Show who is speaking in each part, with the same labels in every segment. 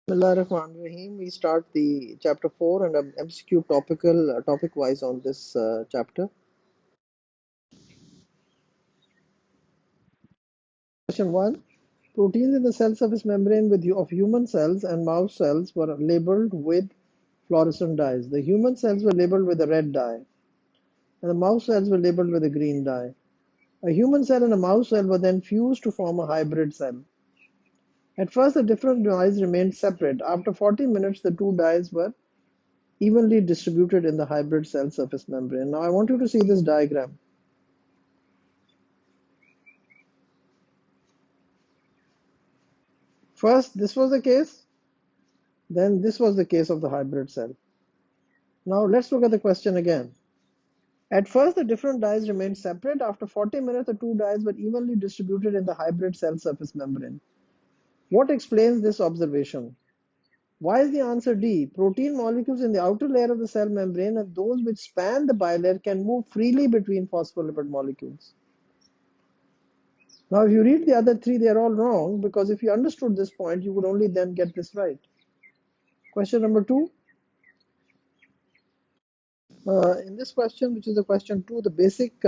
Speaker 1: Bismillahirrahmanirrahim. We start the chapter 4 and MCQ topic wise on this chapter. Question 1. Proteins in the cell surface membrane of human cells and mouse cells were labeled with fluorescent dyes. The human cells were labeled with a red dye, and the mouse cells were labeled with a green dye. A human cell and a mouse cell were then fused to form a hybrid cell. At first, the different dyes remained separate. After 40 minutes, the two dyes were evenly distributed in the hybrid cell surface membrane. Now, I want you to see this diagram. First, this was the case, then this was the case of the hybrid cell. Now, let's look at the question again. At first, the different dyes remained separate. After 40 minutes, the two dyes were evenly distributed in the hybrid cell surface membrane. What explains this observation? Why is the answer D? Protein molecules in the outer layer of the cell membrane and those which span the bilayer can move freely between phospholipid molecules. Now, if you read the other three, they are all wrong, because if you understood this point, you would only then get this right. Question number 2. In this question, which is the question 2, the basic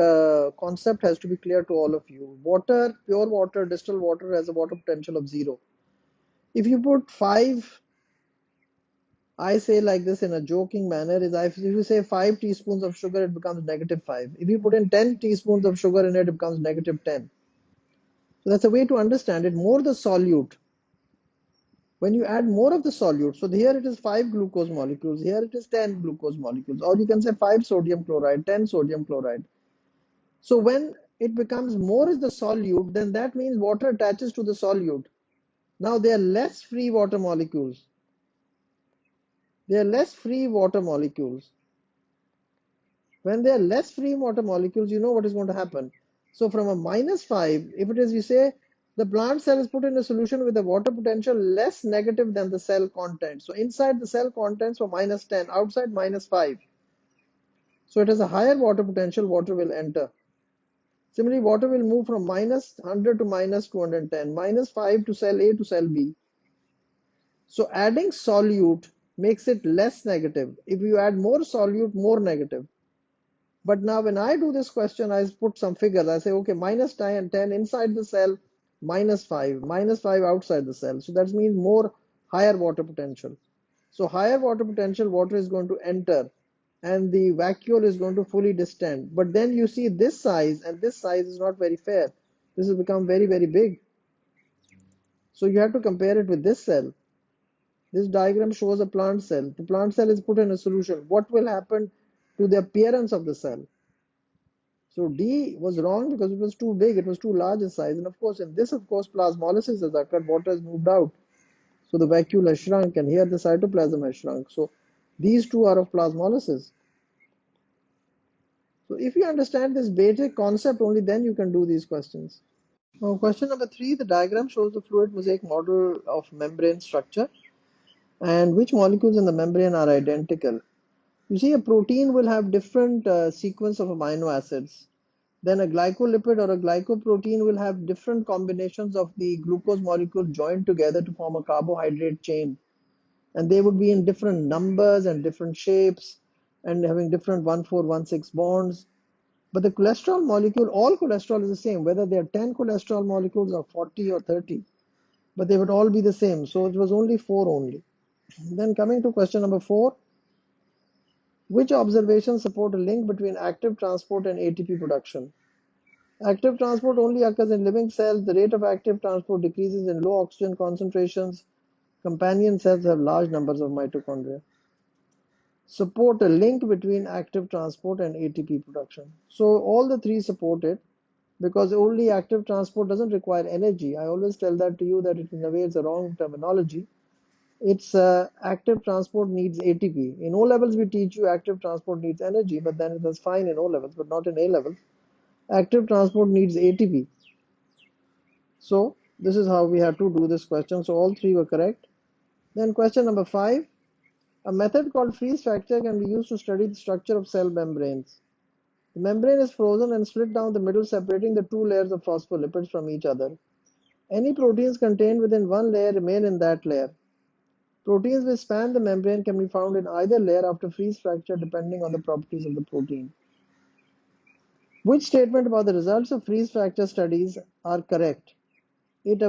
Speaker 1: concept has to be clear to all of you. Water, pure water, distilled water has a water potential of 0. If you put 5, I say like this in a joking manner, if you say 5 teaspoons of sugar, it becomes -5. If you put in 10 teaspoons of sugar in it, it becomes -10. So that's a way to understand it. More the solute, when you add more of the solute, so here it is 5 glucose molecules, here it is 10 glucose molecules, or you can say 5 sodium chloride, 10 sodium chloride. So when it becomes more is the solute, then that means water attaches to the solute. Now there are less free water molecules. There are less free water molecules. When there are less free water molecules, you know what is going to happen. So from a -5, if it is, you say, the plant cell is put in a solution with a water potential less negative than the cell content. So inside the cell contents were -10, outside -5. So it has a higher water potential, water will enter. Similarly, water will move from -100 to -210, -5 to cell A to cell B. So adding solute makes it less negative. If you add more solute, more negative. But now when I do this question, I put some figures. I say, okay, -10 inside the cell, -5 outside the cell. So that means more higher water potential. So higher water potential, water is going to enter and the vacuole is going to fully distend. But then you see this size and this size is not very fair. This has become very, very big. So you have to compare it with this cell. This diagram shows a plant cell. The plant cell is put in a solution. What will happen to the appearance of the cell? So D was wrong because it was too big, it was too large a size. And of course, in this, of course, plasmolysis has occurred, water has moved out. So the vacuole has shrunk, and here the cytoplasm has shrunk. So these two are of plasmolysis. So if you understand this basic concept, only then you can do these questions. Now, question number 3, the diagram shows the fluid mosaic model of membrane structure and which molecules in the membrane are identical. You see, a protein will have different sequence of amino acids. Then a glycolipid or a glycoprotein will have different combinations of the glucose molecule joined together to form a carbohydrate chain. And they would be in different numbers and different shapes and having different 1,4,1,6 bonds. But the cholesterol molecule, all cholesterol is the same, whether they are 10 cholesterol molecules or 40 or 30, but they would all be the same. So it was only 4 only. Then coming to question number 4, which observations support a link between active transport and ATP production? Active transport only occurs in living cells. The rate of active transport decreases in low oxygen concentrations. Companion cells have large numbers of mitochondria. Support a link between active transport and ATP production. So all the three support it because only active transport doesn't require energy. I always tell that to you that in a way it's a wrong terminology. It's active transport needs ATP. In O levels we teach you active transport needs energy, but then it was fine in O levels, but not in A levels. Active transport needs ATP. So this is how we have to do this question. So all three were correct. Then question number 5. A method called freeze fracture can be used to study the structure of cell membranes. The membrane is frozen and split down the middle, separating the two layers of phospholipids from each other. Any proteins contained within one layer remain in that layer. Proteins which span the membrane can be found in either layer after freeze fracture depending on the properties of the protein. Which statement about the results of freeze fracture studies are correct? It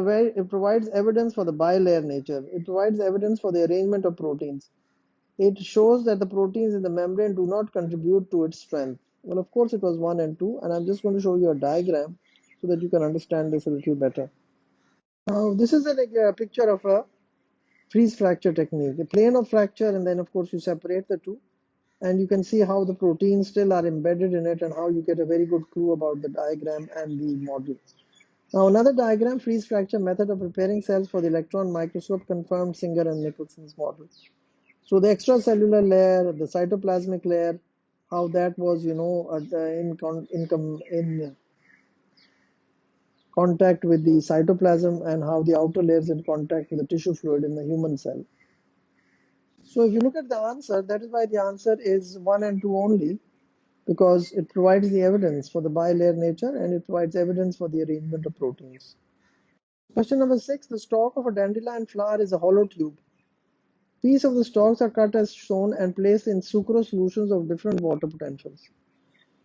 Speaker 1: provides evidence for the bilayer nature. It provides evidence for the arrangement of proteins. It shows that the proteins in the membrane do not contribute to its strength. Well, of course, it was 1 and 2, and I'm just going to show you a diagram so that you can understand this a little better. Now, this is a picture of a freeze fracture technique, a plane of fracture, and then, of course, you separate the two, and you can see how the proteins still are embedded in it and how you get a very good clue about the diagram and the model. Now, another diagram, freeze fracture method of preparing cells for the electron microscope, confirmed Singer and Nicholson's model. So the extracellular layer, the cytoplasmic layer, how that was, in contact with the cytoplasm, and how the outer layer is in contact with the tissue fluid in the human cell. So if you look at the answer, that is why the answer is 1 and 2 only, because it provides the evidence for the bilayer nature and it provides evidence for the arrangement of proteins. Question number 6, the stalk of a dandelion flower is a hollow tube. Pieces of the stalks are cut as shown and placed in sucrose solutions of different water potentials.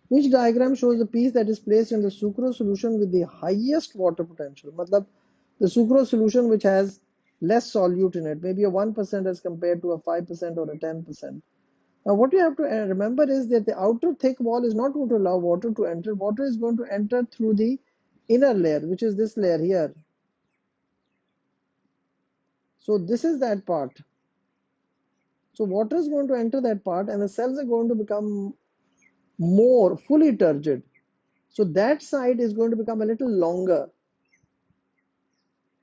Speaker 1: Which diagram shows the piece that is placed in the sucrose solution with the highest water potential? Matlab, the sucrose solution which has less solute in it, maybe a 1% as compared to a 5% or a 10%. Now, what you have to remember is that the outer thick wall is not going to allow water to enter. Water is going to enter through the inner layer, which is this layer here. So this is that part. So water is going to enter that part and the cells are going to become more fully turgid. So that side is going to become a little longer.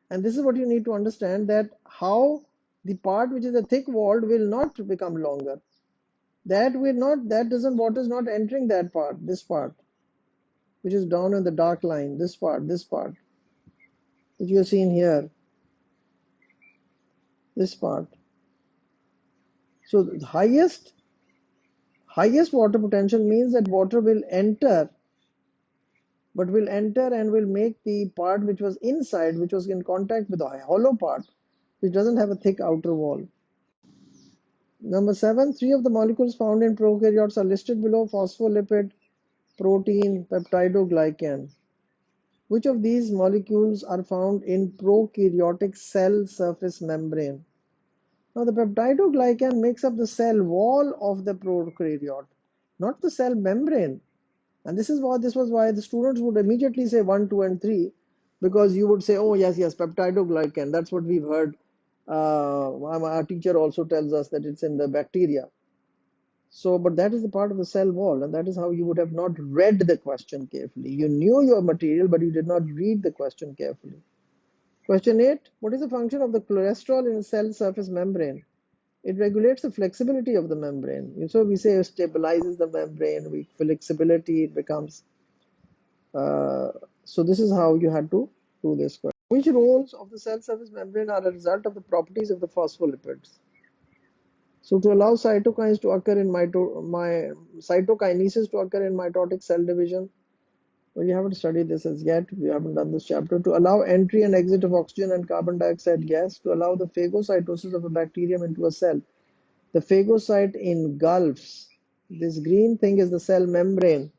Speaker 1: And this is what you need to understand, that how the part which is a thick walled will not become longer. Water is not entering that part, this part, which is down in the dark line, this part, which you are seeing here, this part. So the highest water potential means that water will enter, but will enter and will make the part which was inside, which was in contact with the hollow part, which doesn't have a thick outer wall. Number 7, 3 of the molecules found in prokaryotes are listed below: phospholipid, protein, peptidoglycan. Which of these molecules are found in prokaryotic cell surface membrane? Now, the peptidoglycan makes up the cell wall of the prokaryote, not the cell membrane. And this was why the students would immediately say 1, 2, and 3, because you would say, oh, yes, peptidoglycan. That's what we've heard. Our teacher also tells us that it's in the bacteria. So, but that is the part of the cell wall, and that is how you would have not read the question carefully. You knew your material, but you did not read the question carefully. Question 8. What is the function of the cholesterol in a cell surface membrane? It regulates the flexibility of the membrane. So we say it stabilizes the membrane, with flexibility, it becomes. So this is how you had to do this question. Which roles of the cell surface membrane are a result of the properties of the phospholipids? So to allow cytokines to occur in cytokinesis to occur in mitotic cell division, well, you haven't studied this as yet. We haven't done this chapter. To allow entry and exit of oxygen and carbon dioxide gas, to allow the phagocytosis of a bacterium into a cell. The phagocyte engulfs. This green thing is the cell membrane.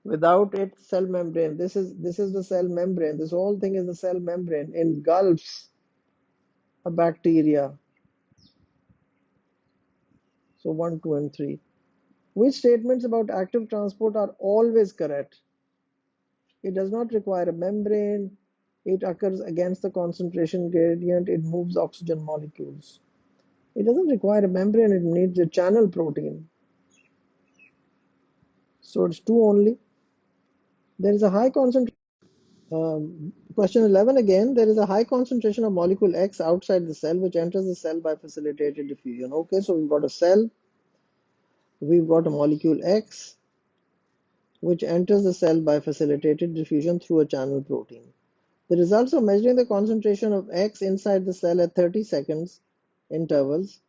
Speaker 1: Without it, cell membrane. This is the cell membrane. This whole thing is the cell membrane. Engulfs a bacteria. So 1, 2, and 3. Which statements about active transport are always correct? It does not require a membrane. It occurs against the concentration gradient. It moves oxygen molecules. It doesn't require a membrane. It needs a channel protein. So it's 2 only. There is a high concentration. Question 11 again. There is a high concentration of molecule X outside the cell, which enters the cell by facilitated diffusion. Okay, so we've got a cell. We've got a molecule X, which enters the cell by facilitated diffusion through a channel protein. The results of measuring the concentration of X inside the cell at 30 seconds intervals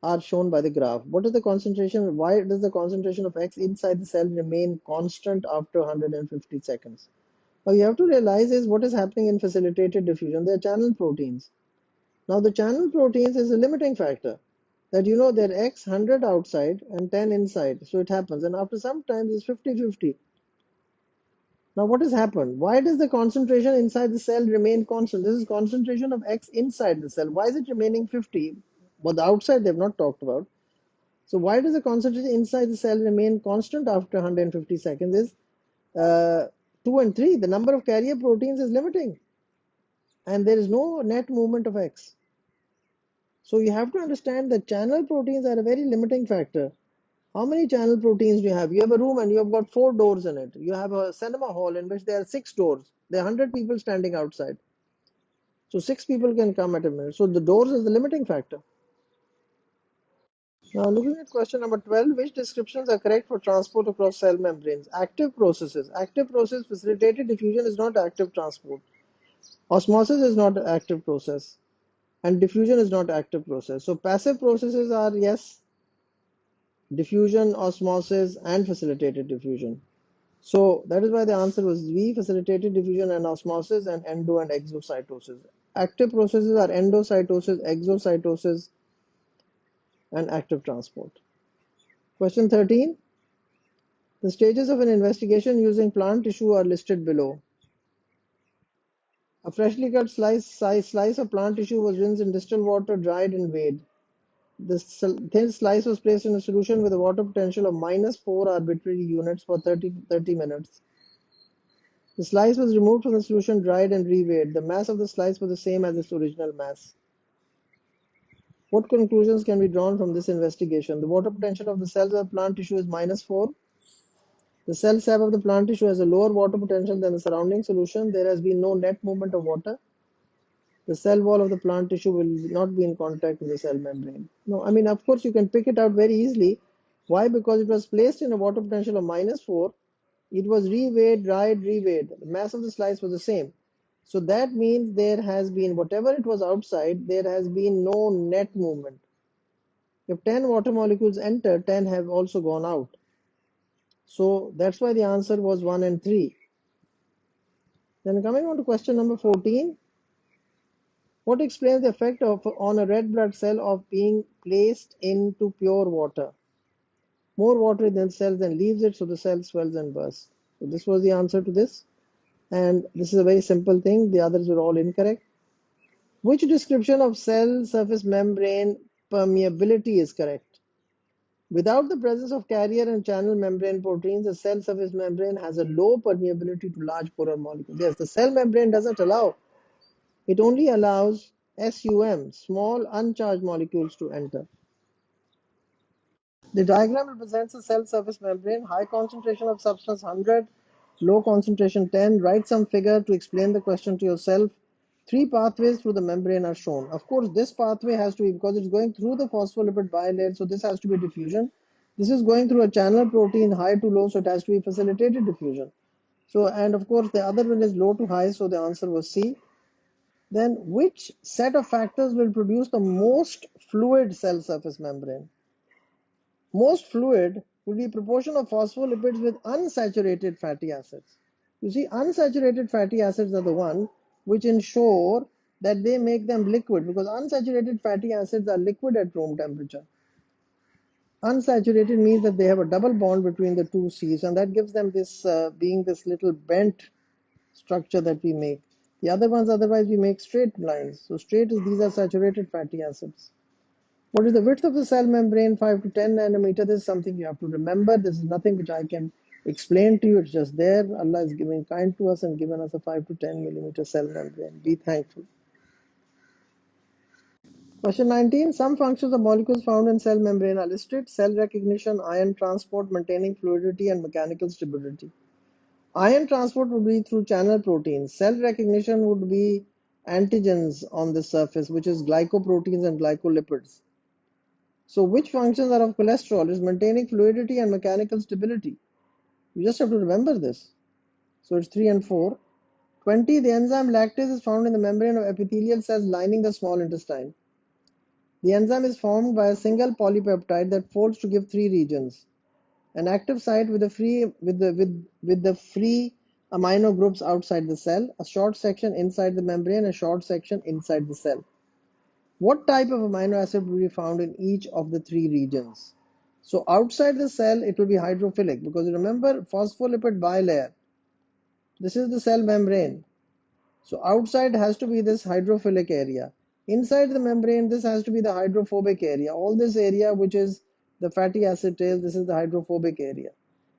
Speaker 1: are shown by the graph. What is the concentration? Why does the concentration of X inside the cell remain constant after 150 seconds? Now you have to realize is what is happening in facilitated diffusion. They are channel proteins. Now the channel proteins is a limiting factor, that they're X 100 outside and 10 inside. So it happens. And after some time, it's 50-50. Now what has happened? Why does the concentration inside the cell remain constant? This is concentration of X inside the cell. Why is it remaining 50? But the outside they've not talked about. So why does the concentration inside the cell remain constant after 150 seconds? Is 2 and 3. The number of carrier proteins is limiting. And there is no net movement of X. So you have to understand that channel proteins are a very limiting factor. How many channel proteins do you have? You have a room and you have got 4 doors in it. You have a cinema hall in which there are 6 doors. There are 100 people standing outside. So 6 people can come at a minute. So the doors is the limiting factor. Now looking at question number 12, which descriptions are correct for transport across cell membranes? Active processes. Active process facilitated diffusion is not active transport. Osmosis is not an active process. And diffusion is not active process. So passive processes are, yes, diffusion, osmosis, and facilitated diffusion. So that is why the answer was V, facilitated diffusion and osmosis, and endo and exocytosis. Active processes are endocytosis, exocytosis, and active transport. Question 13. The stages of an investigation using plant tissue are listed below. A freshly cut slice of plant tissue was rinsed in distilled water, dried, and weighed. The thin slice was placed in a solution with a water potential of -4 arbitrary units for 30 minutes. The slice was removed from the solution, dried, and reweighed. The mass of the slice was the same as its original mass. What conclusions can be drawn from this investigation? The water potential of the cells of the plant tissue is -4. The cell sap of the plant tissue has a lower water potential than the surrounding solution. There has been no net movement of water. The cell wall of the plant tissue will not be in contact with the cell membrane. No, I mean, of course, you can pick it out very easily. Why? Because it was placed in a water potential of -4. It was reweighed, dried, reweighed. The mass of the slice was the same. So that means there has been, whatever it was outside, there has been no net movement. If 10 water molecules enter, 10 have also gone out. So that's why the answer was 1 and 3. Then coming on to question number 14. What explains the effect on a red blood cell of being placed into pure water? More water in the cell than leaves it, so the cell swells and bursts. So this was the answer to this. And this is a very simple thing. The others were all incorrect. Which description of cell surface membrane permeability is correct? Without the presence of carrier and channel membrane proteins, the cell surface membrane has a low permeability to large polar molecules. Yes, the cell membrane doesn't allow. It only allows SUM, small uncharged molecules, to enter. The diagram represents a cell surface membrane, high concentration of substance 100, low concentration 10. Write some figure to explain the question to yourself. 3 pathways through the membrane are shown. Of course, this pathway has to be, because it's going through the phospholipid bilayer, so this has to be diffusion. This is going through a channel protein, high to low, so it has to be facilitated diffusion. So, and of course, the other one is low to high, so the answer was C. Then, which set of factors will produce the most fluid cell surface membrane? Most fluid will be proportion of phospholipids with unsaturated fatty acids. You see, unsaturated fatty acids are the one which ensure that they make them liquid, because unsaturated fatty acids are liquid at room temperature. Unsaturated means that they have a double bond between the two C's, and that gives them this being this little bent structure that we make. The other ones, otherwise, we make straight lines. So straight is, these are saturated fatty acids. What is the width of the cell membrane? 5 to 10 nanometer. This is something you have to remember. This is nothing which I can explain to you. It's just there. Allah is giving kind to us and given us a 5 to 10 millimeter cell membrane. Be thankful. Question 19. Some functions of molecules found in cell membrane are listed: cell recognition, ion transport, maintaining fluidity, and mechanical stability. Ion transport would be through channel proteins. Cell recognition would be antigens on the surface, which is glycoproteins and glycolipids. So which functions are of cholesterol? Is maintaining fluidity and mechanical stability. You just have to remember this. So it's 3 and 4. 20. The enzyme lactase is found in the membrane of epithelial cells lining the small intestine. The enzyme is formed by a single polypeptide that folds to give 3 regions. An active site with the free amino groups outside the cell, a short section inside the membrane, a short section inside the cell. What type of amino acid will be found in each of the three regions? So outside the cell, it will be hydrophilic because remember phospholipid bilayer. This is the cell membrane. So outside has to be this hydrophilic area. Inside the membrane, this has to be the hydrophobic area. All this area, which is the fatty acid tail, this is the hydrophobic area.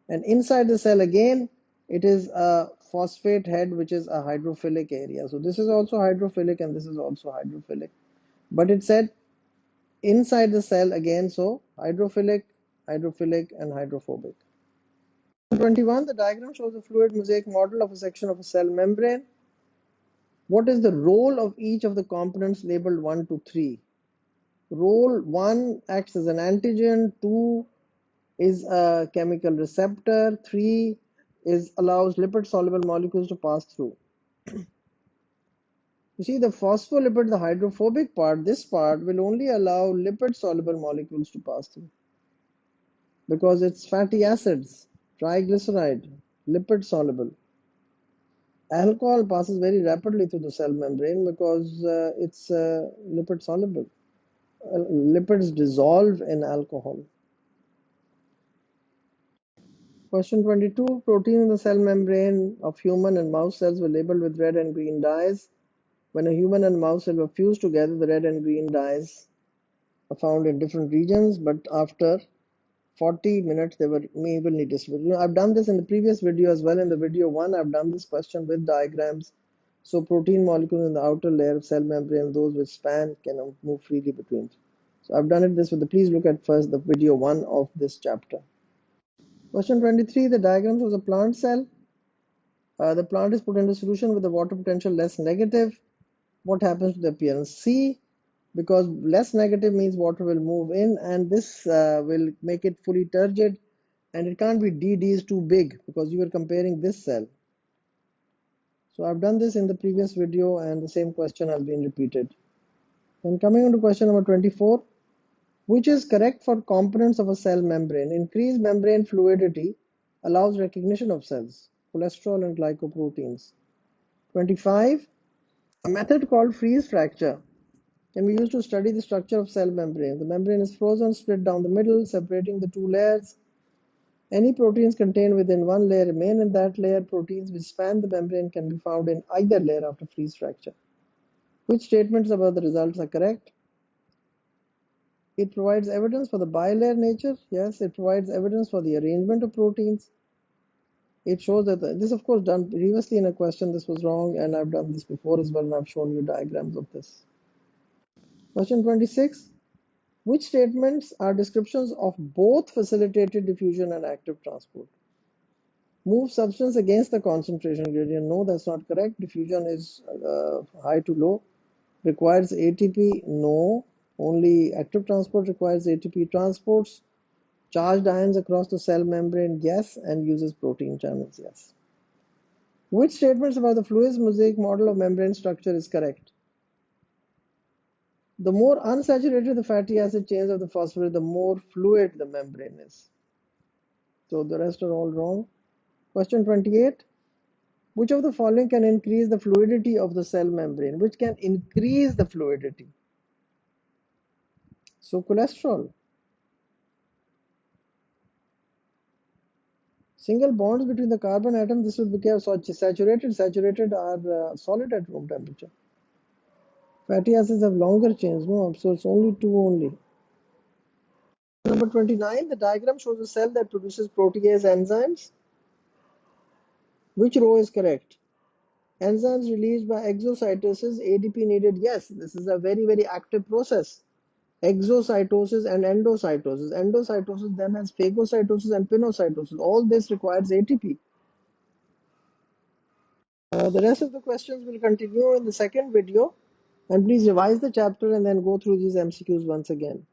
Speaker 1: And inside the cell again, it is a phosphate head, which is a hydrophilic area. So this is also hydrophilic and this is also hydrophilic. But it said inside the cell again, so hydrophilic, hydrophilic, and hydrophobic. 21, the diagram shows a fluid mosaic model of a section of a cell membrane. What is the role of each of the components labeled 1 to 3? Role 1 acts as an antigen, 2 is a chemical receptor, 3 is allows lipid soluble molecules to pass through. You see the phospholipid, the hydrophobic part, this part will only allow lipid soluble molecules to pass through because it's fatty acids, triglyceride, lipid soluble. Alcohol passes very rapidly through the cell membrane because it's lipid soluble. Lipids dissolve in alcohol. Question 22. Protein in the cell membrane of human and mouse cells were labeled with red and green dyes. When a human and mouse cell were fused together, the red and green dyes are found in different regions, but after 40 minutes they were evenly distributed. I've done this in the previous video as well. In the video 1, I've done this question with diagrams. So protein molecules in the outer layer of cell membrane, those which span, can move freely between. So I've done it this way. Please look at first the video 1 of this chapter. Question 23, the diagram shows a plant cell. The plant is put into solution with the water potential less negative. What happens to the appearance? C, because less negative means water will move in, and this will make it fully turgid, and it can't be D is too big because you are comparing this cell. So I've done this in the previous video and the same question has been repeated. Then coming on to question number 24, which is correct for components of a cell membrane? Increased membrane fluidity allows recognition of cells, cholesterol and glycoproteins. 25, a method called freeze fracture can be used to study the structure of cell membrane. The membrane is frozen, split down the middle, separating the two layers. Any proteins contained within one layer remain in that layer. Proteins which span the membrane can be found in either layer after freeze fracture. Which statements about the results are correct? It provides evidence for the bilayer nature. Yes, it provides evidence for the arrangement of proteins. It shows that this, of course, done previously in a question. This was wrong, and I've done this before as well, and I've shown you diagrams of this. Question 26. Which statements are descriptions of both facilitated diffusion and active transport? Move substance against the concentration gradient. No, that's not correct. Diffusion is high to low. Requires ATP. No. Only active transport requires ATP transports. Charged ions across the cell membrane. Yes. And uses protein channels. Yes. Which statements about the fluid mosaic model of membrane structure is correct? The more unsaturated the fatty acid chains of the phosphorus, the more fluid the membrane is. So the rest are all wrong. Question 28. Which of the following can increase the fluidity of the cell membrane? Which can increase the fluidity? So cholesterol. Single bonds between the carbon atom, this will become saturated. Saturated are solid at room temperature. Fatty acids have longer chains, no, so it's only two only. Number 29, the diagram shows a cell that produces protease enzymes. Which row is correct? Enzymes released by exocytosis, ADP needed. Yes, this is a very, very active process. Exocytosis and endocytosis. Endocytosis then has phagocytosis and pinocytosis. All this requires ATP. The rest of the questions will continue in the second video. And please revise the chapter and then go through these MCQs once again.